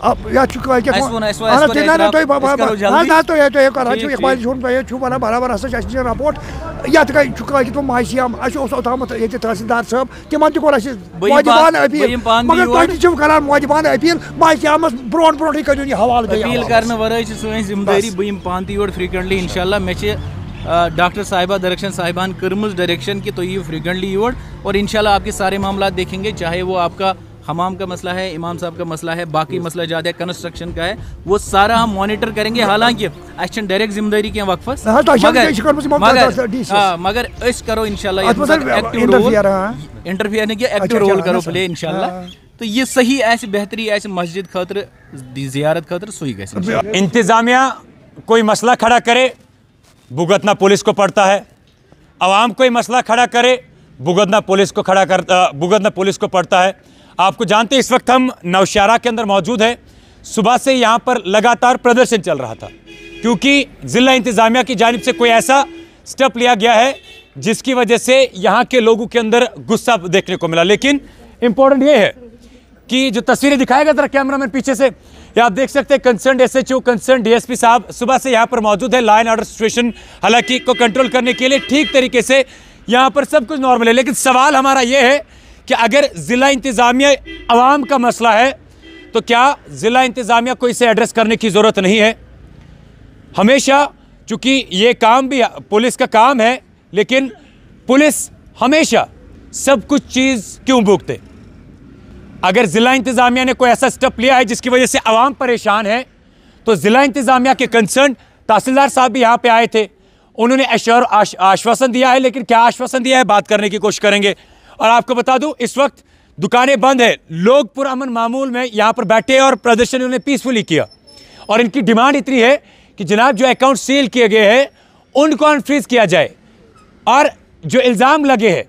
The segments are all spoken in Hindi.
या बराबर हसा रपोर्ट ये माहसीम ओतमत तहसीलदार साहब तिम तोदिबान अपील मगर तुम करान मोदिबान अपील माहसीम ब्रो ब्रो करू हवाले अपील करने वर जिम्मेदारी बह पान तोड़ फ्रीक्वेंटली इंशाल्लाह मे डॉक्टर साहिबा डायरेक्शन साहिबान कर्मज डायरेक्शन कि तो ये फ्रीक्वेंटली योर और इंशाल्लाह आपके सारे मामला देखेंगे, चाहे वो आपका हमाम का मसला है, इमाम साहब का मसला है, बाकी मसला ज़्यादा कंस्ट्रक्शन का है, वो सारा हम मॉनिटर करेंगे। हालांकि अस डायरेक्ट जिम्मेदारी क्या वक्फस मगर अस करो इंशाल्लाह एक्टिव रोल इंटरफियर नहीं किया एक्टिव रोल करो प्ले इंशाल्लाह। तो ये सही ऐसी बेहतरी ऐसी मस्जिद खतर जियारत खतर सुई गई। इंतजामिया कोई मसला खड़ा करे भुगतना पुलिस को पड़ता है, अवाम कोई मसला खड़ा करे भुगतना पुलिस को पड़ता है। आपको जानते इस वक्त हम नौशहरा के अंदर मौजूद है। सुबह से यहाँ पर लगातार प्रदर्शन चल रहा था क्योंकि ज़िला इंतज़ामिया की जानिब से कोई ऐसा स्टेप लिया गया है जिसकी वजह से यहाँ के लोगों के अंदर गुस्सा देखने को मिला। लेकिन इम्पोर्टेंट ये है कि जो तस्वीरें दिखाएगा जरा कैमरामैन पीछे से, ये आप देख सकते हैं कंसर्न SHO कंसर्न DSP साहब सुबह से यहाँ पर मौजूद है। लॉ एंड ऑर्डर सिचुएशन हालांकि को कंट्रोल करने के लिए ठीक तरीके से यहाँ पर सब कुछ नॉर्मल है। लेकिन सवाल हमारा ये है कि अगर ज़िला इंतज़ामिया अवाम का मसला है तो क्या ज़िला इंतज़ामिया को इसे एड्रेस करने की ज़रूरत नहीं है? हमेशा चूँकि ये काम भी पुलिस का काम है, लेकिन पुलिस हमेशा सब कुछ चीज़ क्यों भुगते? अगर ज़िला इंतज़ामिया ने कोई ऐसा स्टेप लिया है जिसकी वजह से अवाम परेशान है तो ज़िला इंतज़ामिया के कंसर्न तहसीलदार साहब भी यहाँ पे आए थे, उन्होंने आश्वासन दिया है। लेकिन क्या आश्वासन दिया है बात करने की कोशिश करेंगे। और आपको बता दूं इस वक्त दुकानें बंद है, लोग पुरअमन मामूल में यहाँ पर बैठे और प्रदर्शन उन्होंने पीसफुली किया। और इनकी डिमांड इतनी है कि जनाब जो अकाउंट सील किए गए हैं उनको अनफ्रीज किया जाए और जो इल्ज़ाम लगे हैं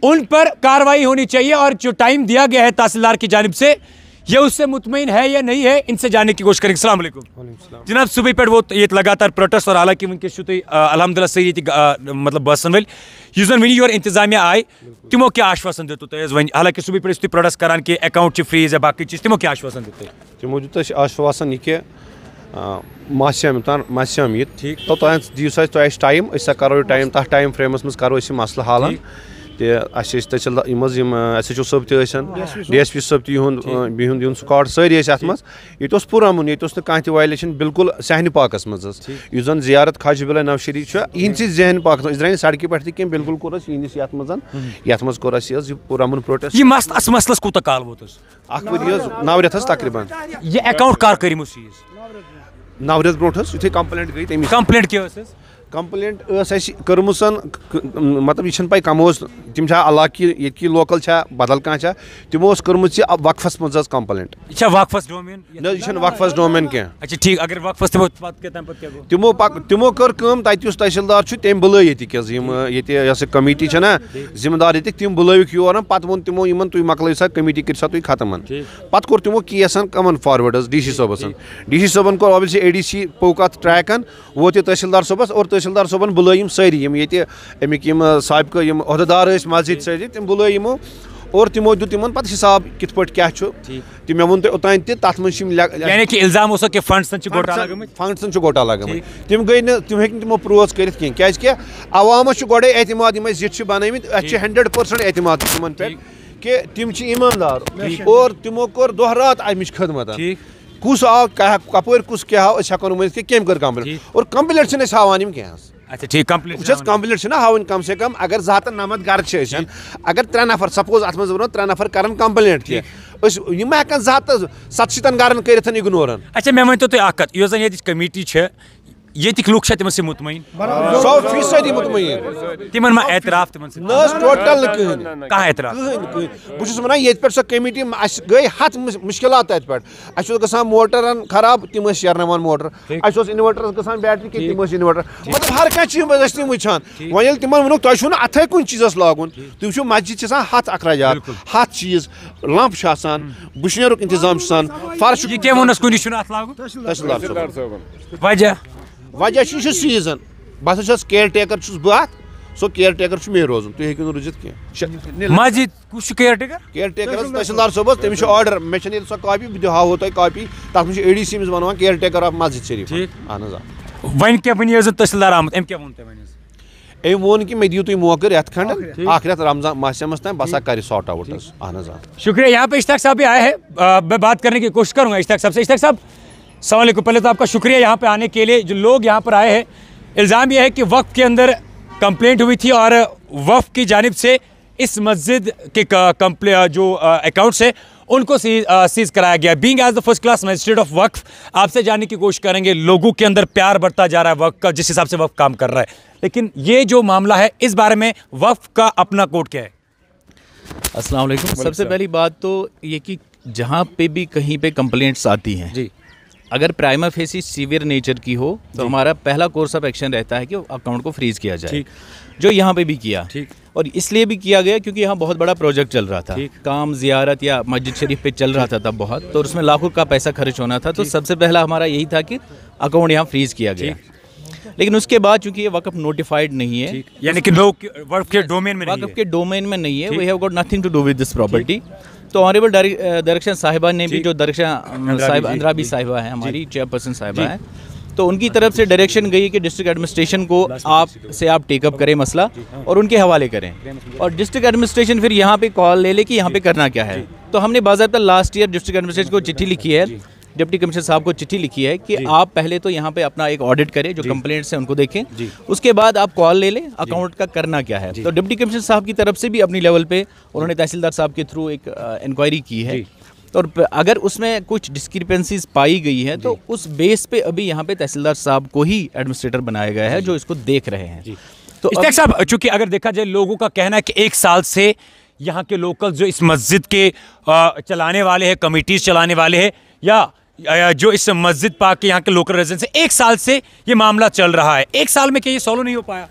उन पर कार्रवाई होनी चाहिए। और जो टाइम दिया गया है तहसीलदार की जानिब से ये उससे मुतमईन है या नहीं है, इनसे जानने की कोशिश करेंगे। अस्सलाम वालेकुम जनाब, सुबह पे वो ये लगातार प्रोटेस्ट और हालांकि वनकस अल्हम्दुलिल्लाह सही मतलब बसन वल युस वन योर इंतजामिया आए तिमो क्या आश्वासन दितु तुम वन, हालांकि सुबह पे तुम प्रोटेस्ट करान कि अकाउंट फ्रीज या बाकी चीज तिमो क्या आश्वासन दितु? तिमो दित आश्वासन यह कि माहसीम ये ठीक तो दिव टाइम करो टाइम तथ टाइम फ्रेमस मज करो मसला हाल तहसील SHO साहब DSP साहब तुंद स्कॉट सारी अत ये पुरअमन ये कह वायलेशन बिल्कुल सहन पाकस मज जन जियारत ख्वाजा बिला नवशरी इहंद जहन पाक द्राय सड़क पे कह बिल्कुल कोर इहंदिस ये कोर पुरअमन प्रोटेस्ट। मसलस कूत काल वोत 9 रेत तकरीबन ये अकाउंट कर करिमु सीज 9 रेत ब्रोट यूथे कंप्लेंट गई तमें कंप्लेंट क्या कंप्लेंट कर्मसन मतलब यह पे कमो तम अलाक ये लोकल बदल कह तमो कर्म वक्फस मज कंप्लेंट वक्फस डोमेन यह वक्फस डोमेन कह अच्छा ठीक अगर वक्फस तमो कर तस तहसीलदार तम बुल ये कमेटी ना जिम्मेदार ये तम बुलविक योर पे वो तमो इन तुम मकल सा कमेटी कर सा तुम खत्म पे कोर तमो केसन कमन फॉरवर्ड DC साहबन DC साहबन को ऑब्वियसली ADC पोक अत ट्रैकन वो तहसीलदार साहबस और तहसीलदार साहबन बुलायम सारी अमिक साबिक अहदेदार मस्जिद सारी तम बुलायमो और तमो दु तिमन पे हिसाब कित पे क्या मे वो ओतान तथ मज फंडसन घोटाला गई तम गई तम हे तमो प्रोज कर क्या अवामस गोड़े एतमाद जित बनमित 100% एतमाद तमन पे कि तम ईमानदार और तमो कोर दोह रात अमिच खदमत कुस आव कपर कुस क्या आव हेको वन कम कर कंप्लेंट और कंप्लेंट हावान क्या अच्छा ठीक कंप्लेंट हावन कम से कम अगर 200 घर अगर 3 नफर सपोज अत मज 3 नफर कर कंप्लेंट हेकान 700 घर कर इग्नोर। अच्छा मे वन तुम ये कमेटी ये लुक तम मुतमईन 100% मुतमईन तिमन मा एतराफ तिमन टोटल कह एतराफ बहुत वन ये पे कमेटी गई हथ मुश्किलात तत पे ग मोटरन खराब तम शेरनान मोटर इन्वर्टर ग बैटरी कि तम इन्वर्टर मतलब हर कह चीज तम वुचान वो तम वोन तुम अथे कुन चीजस लागुन तुम मस्जिद हथ अखराजात हथ चीज लंप बुशनेरुक इंतजाम फर्श वजह वजह सीजन बस केयर टेकर बह सो केयर टेकर मे रोजन तुम हेकु रुजित कह मस्जिद कुछ केयर टेकर तहसीलदार साहब तमिस ऑर्डर मे सो कॉपी बह हावो तुम कॉपी तथ मे ADC मज वन केयर टेकर ऑफ मस्जिद शरीफ अहन वन क्या वन तहसीलदार आमत अम क्या वो वोन कि मे दियो तुम मौके रेत खंड अख रेत रमजान माह तम बसा कर सॉर्ट आउट अहन। शुक्रिया। यहाँ पे इश्ताक साहब भी आए हैं, मैं बात करने की कोशिश करूँगा इश्ताक साहब से। इश्ताक साहब अस्सलाम वालेकुम, पहले तो आपका शुक्रिया यहाँ पे आने के लिए। जो लोग यहाँ पर आए हैं, इल्ज़ाम यह है कि वक्फ के अंदर कंप्लेंट हुई थी और वक्फ की जानिब से इस मस्जिद के जो अकाउंट्स है उनको सीज कराया गया। Being as the first class magistrate of Waqf, आपसे जानने की कोशिश करेंगे लोगों के अंदर प्यार बढ़ता जा रहा है वक्फ का, जिस हिसाब से वक्फ काम कर रहा है, लेकिन ये जो मामला है इस बारे में वक्फ का अपना कोड क्या है? अस्सलाम वालेकुम। सबसे पहली बात तो ये कि जहाँ पे भी कहीं पे कंप्लेंट्स आती हैं जी, अगर प्राइमा फेसी सीवियर नेचर की हो तो हमारा पहला कोर्स ऑफ एक्शन रहता है कि अकाउंट को फ्रीज किया जाए, जो यहाँ पे भी किया। और इसलिए भी किया गया क्योंकि यहाँ बहुत बड़ा प्रोजेक्ट चल रहा था, काम ज़ियारत या मस्जिद शरीफ पे चल रहा था तब बहुत, तो उसमें लाखों का पैसा खर्च होना था। तो सबसे पहला हमारा यही था कि अकाउंट यहाँ फ्रीज किया गया। लेकिन उसके बाद चूंकि ये वक्फ नोटिफाइड नहीं है, यानी कि वक्फ के डोमेन में नहीं है, we have got nothing to do with this property. तो ऑनरेबल डायरेक्शन साहिबा ने भी, जो डायरेक्शन साहिबा अंद्राबी साहिबा है हमारी चेयरपर्सन साहिबा है, तो उनकी तरफ से डायरेक्शन गई कि डिस्ट्रिक्ट एडमिनिस्ट्रेशन को आप टेकअप करें मसला और उनके हवाले करें, और डिस्ट्रिक्ट एडमिनिस्ट्रेशन फिर यहाँ पे कॉल ले कि यहाँ पे करना क्या है। तो हमने बाज़ाब्ता लास्ट ईयर डिस्ट्रिक्ट एडमिनिस्ट्रेशन को चिट्ठी लिखी है, डिप्टी कमिश्नर साहब को चिट्ठी लिखी है कि आप पहले तो यहाँ पे अपना एक ऑडिट करें, जो कंप्लेंट्स हैं उनको देखें, उसके बाद आप कॉल ले लें अकाउंट का करना क्या है। तो डिप्टी कमिश्नर साहब की तरफ से भी अपनी लेवल पे उन्होंने तहसीलदार साहब के थ्रू एक इंक्वायरी की है, और अगर उसमें कुछ डिस्क्रिपेंसीज पाई गई है तो उस बेस पे अभी यहाँ पे तहसीलदार साहब को ही एडमिनिस्ट्रेटर बनाया गया है जो इसको देख रहे हैं। तो इश्ताक साहब, चूंकि अगर देखा जाए लोगों का कहना है कि 1 साल से यहाँ के लोकल जो इस मस्जिद के चलाने वाले हैं, कमिटीज चलाने वाले हैं, या जो इस मस्जिद पाक के यहाँ के लोकल रेजिडेंट्स हैं, 1 साल से ये मामला चल रहा है, 1 साल में क्या ये सॉल्व नहीं हो पाया?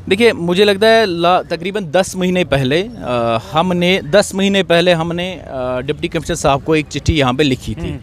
देखिए, मुझे लगता है तकरीबन 10 महीने पहले हमने डिप्टी कमिश्नर साहब को एक चिट्ठी यहाँ पे लिखी थी।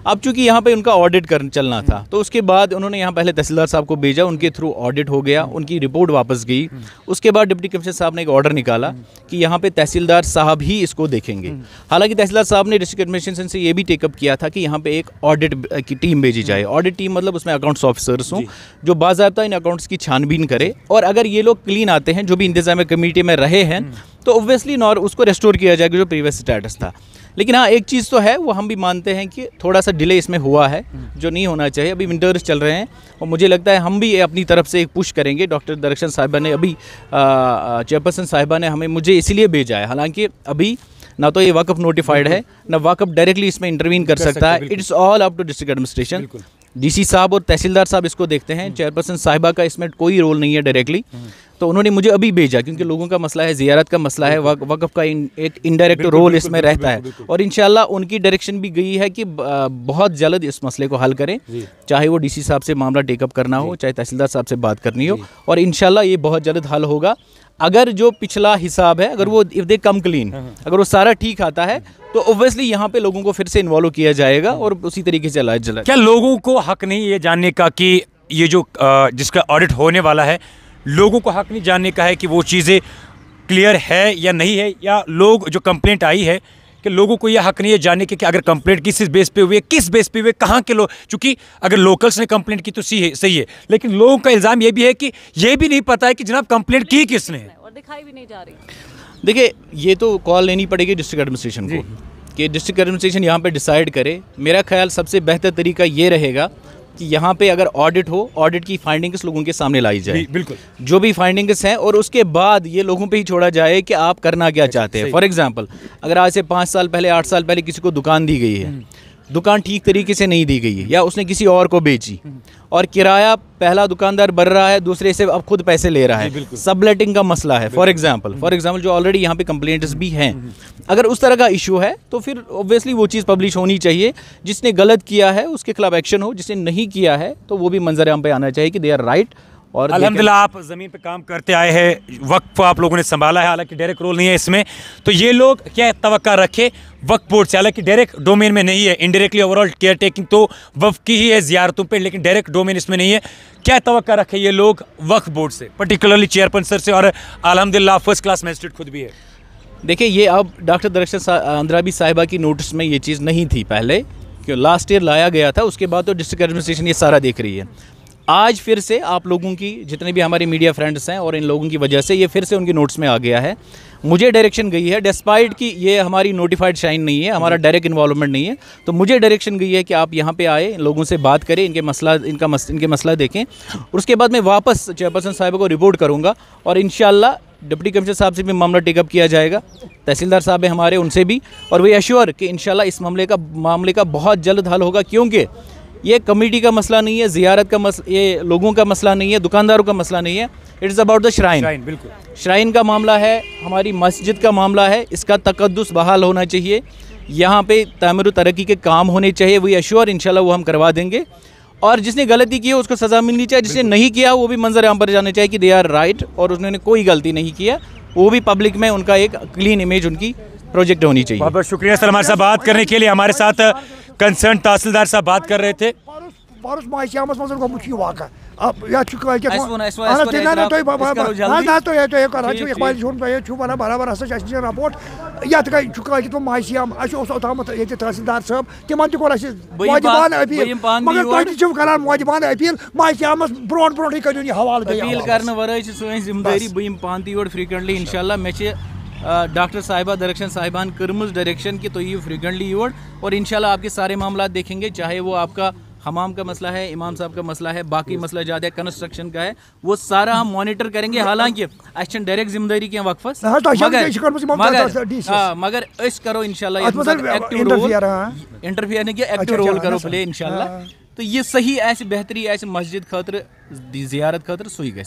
अब चूंकि यहाँ पे उनका ऑडिट चलना था, तो उसके बाद उन्होंने यहाँ पहले तहसीलदार साहब को भेजा, उनके थ्रू ऑडिट हो गया, उनकी रिपोर्ट वापस गई। उसके बाद डिप्टी कमिश्नर साहब ने एक ऑर्डर निकाला कि यहाँ पे तहसीलदार साहब ही इसको देखेंगे। हालांकि तहसीलदार साहब ने डिस्ट्रिक्ट एडमिनिस्ट्रेशन से ये भी टेकअप किया था कि यहाँ पे एक ऑडिट की टीम भेजी जाए। ऑडिट टीम मतलब उसमें अकाउंट्स ऑफिसर्स हों जो बाज़ाब्ता इन अकाउंट्स की छानबीन करे, और अगर ये लोग क्लीन आते हैं, जो भी इंतजामिया कमेटी में रहे हैं, तो ऑब्वियसली उसको रेस्टोर किया जाएगा जो प्रीवियस स्टेटस था। लेकिन हाँ, एक चीज़ तो है, वो हम भी मानते हैं कि थोड़ा सा डिले इसमें हुआ है, जो नहीं होना चाहिए। अभी विंटर्स चल रहे हैं और मुझे लगता है हम भी अपनी तरफ से एक पुश करेंगे। डॉक्टर डायरेक्शन साहिबा ने अभी चेयरपर्सन साहिबा ने मुझे इसीलिए भेजा है, हालांकि अभी ना तो ये वक्फ नोटिफाइड है, ना वक्फ डायरेक्टली इसमें इंटरवीन कर सकता है। It's all up to district administration. DC साहब और तहसीलदार साहब इसको देखते हैं, चेयरपर्सन साहिबा का इसमें कोई रोल नहीं है डायरेक्टली। तो उन्होंने मुझे अभी भेजा क्योंकि लोगों का मसला है, ज़ियारत का मसला है, वक्फ का एक इनडायरेक्ट रोल इसमें रहता है, और इंशाल्लाह उनकी डायरेक्शन भी गई है कि बहुत जल्द इस मसले को हल करें, चाहे वो डीसी साहब से मामला टेकअप करना हो, चाहे तहसीलदार साहब से बात करनी हो, और इंशाल्लाह ये बहुत जल्द हल होगा। अगर जो पिछला हिसाब है, अगर वो इफ दे कम क्लीन, अगर वो सारा ठीक आता है, तो ऑब्वियसली यहाँ पे लोगों को फिर से इन्वॉल्व किया जाएगा और उसी तरीके से चलाया जाएगा। क्या लोगों को हक नहीं ये जानने का कि ये जो जिसका ऑडिट होने वाला है, लोगों को हक नहीं जानने का है कि वो चीज़ें क्लियर है या नहीं है, या लोग जो कंप्लेंट आई है कि लोगों को यह हक नहीं है जानने के कि अगर कंप्लेंट किस बेस पे हुई है, किस बेस पे हुई है, कहाँ के लोग, चूँकि अगर लोकल्स ने कंप्लेंट की तो सही है, लेकिन लोगों का इल्ज़ाम ये भी है कि ये भी नहीं पता है कि जनाब कंप्लेंट की किसने है और दिखाई भी नहीं जा रही। देखिए, ये तो कॉल लेनी पड़ेगी डिस्ट्रिक्ट एडमिनिस्ट्रेशन को कि डिस्ट्रिक्ट एडमिनिस्ट्रेशन यहाँ पे डिसाइड करे। मेरा ख्याल सबसे बेहतर तरीका ये रहेगा कि यहाँ पे अगर ऑडिट हो, ऑडिट की फाइंडिंग्स लोगों के सामने लाई जाए, बिल्कुल जो भी फाइंडिंग्स हैं, और उसके बाद ये लोगों पे ही छोड़ा जाए कि आप करना क्या चाहते हैं। फॉर एग्जांपल, अगर आज से 5 साल पहले, 8 साल पहले किसी को दुकान दी गई है, दुकान ठीक तरीके से नहीं दी गई है, या उसने किसी और को बेची, और किराया पहला दुकानदार भर रहा है, दूसरे से अब खुद पैसे ले रहा है, सबलेटिंग का मसला है, फॉर एग्जांपल जो ऑलरेडी यहाँ पे कंप्लेंट्स भी हैं, अगर उस तरह का इशू है तो फिर ऑब्वियसली वो चीज़ पब्लिश होनी चाहिए। जिसने गलत किया है उसके खिलाफ एक्शन हो, जिसने नहीं किया है तो वो भी मंजर आम पे आना चाहिए कि दे आर राइट, और अल्हम्दुलिल्लाह आप ज़मीन पे काम करते आए हैं, वक्फ आप लोगों ने संभाला है, हालांकि डायरेक्ट रोल नहीं है इसमें, तो ये लोग क्या तवक्का रखे वक्फ बोर्ड से? हालांकि डायरेक्ट डोमेन में नहीं है, इनडायरेक्टली ओवरऑल केयर टेकिंग तो वक्फ की ही है ज़ियारतों पे, लेकिन डायरेक्ट डोमेन इसमें नहीं है। क्या तवक्का रखे ये लोग वक्फ बोर्ड से, पर्टिकुलरली चेयरपर्सन सर से, और अल्हम्दुलिल्लाह फर्स्ट क्लास मजिस्ट्रेट खुद भी है? देखिए, ये अब डॉक्टर दरख्शन अंद्राबी साहिबा की नोटिस में ये चीज़ नहीं थी पहले, क्यों लास्ट ईयर लाया गया था, उसके बाद तो डिस्ट्रिक्ट एडमिनिस्ट्रेशन ये सारा देख रही है। आज फिर से आप लोगों की, जितने भी हमारे मीडिया फ्रेंड्स हैं और इन लोगों की वजह से ये फिर से उनकी नोट्स में आ गया है। मुझे डायरेक्शन गई है, डिस्पाइट कि ये हमारी नोटिफाइड शाइन नहीं है, हमारा डायरेक्ट इन्वॉल्वमेंट नहीं है, तो मुझे डायरेक्शन गई है कि आप यहाँ पे आए, लोगों से बात करें, इनके मसला देखें, और उसके बाद मैं वापस चेयरपर्सन साहिबा को रिपोर्ट करूँगा और इंशाअल्लाह डिप्टी कमिश्नर साहब से भी मामला टेकअप किया जाएगा, तहसीलदार साहब हैं हमारे, उनसे भी, और वे एश्योर कि इंशाल्लाह इस मामले का बहुत जल्द हल होगा, क्योंकि ये कमेटी का मसला नहीं है, ज़ियारत का ये लोगों का मसला नहीं है, दुकानदारों का मसला नहीं है, इट्स अबाउट द श्राइन। बिल्कुल श्राइन का मामला है, हमारी मस्जिद का मामला है, इसका तकद्दुस बहाल होना चाहिए, यहाँ पे तामीर तरक्की के काम होने चाहिए, वी एश्योर इंशाल्लाह वो हम करवा देंगे, और जिसने गलती की है उसको सज़ा मिलनी चाहिए, जिसने नहीं किया वो भी मंजर आम पर जाने चाहिए कि दे आर राइट और उन्होंने कोई गलती नहीं किया, वो भी पब्लिक में उनका एक क्लीन इमेज उनकी प्रोजेक्ट होनी चाहिए। बहुत बहुत शुक्रिया सर हमारे साथ बात करने के लिए। हमारे साथ कंसर्न तहसीलदार साहब बात कर रहे थे। पारुस मायसियामस मजर गोमुत यह वाक़ा अब या चुका क्या इस ना तो ना तो ये कर छु इकबाल जोन पे छु बना बराबर हसा छ रिपोर्ट या चुका कि तो मायसियाम अश ओस ओतामत ये तहसीलदार साहब तिमन त कोला वाजिबान अपील मगर तो छु करान वाजिबान अपील मायसियामस ब्रोड ब्रोड करियो ये हवाल दे अपील करने वराय छ सोय जिम्मेदारी बयम पान ती और फ्रीक्वेंटली इंशाल्लाह मे छ डॉक्टर साहिबा दरख्शन साहिबान कर्मज डायरेक्शन कि तो ये फ्रीक्वेंटली योर, और इंशाल्लाह आपके सारे मामला देखेंगे, चाहे वो आपका हमाम का मसला है, इमाम साहब का मसला है, बाकी मसला ज़्यादा कंस्ट्रक्शन का है, वो सारा हम मॉनिटर करेंगे। हालांकि एक्शन डायरेक्ट जिम्मेदारी के वक्फस मगर इस करो इंशाल्लाह इंटरफियर नहीं किया, एक्टिव रोल करो प्ले इंशाल्लाह, तो ये सही ऐसी बेहतरी ऐसी मस्जिद खतर ज़ियारत खतर सुई गई।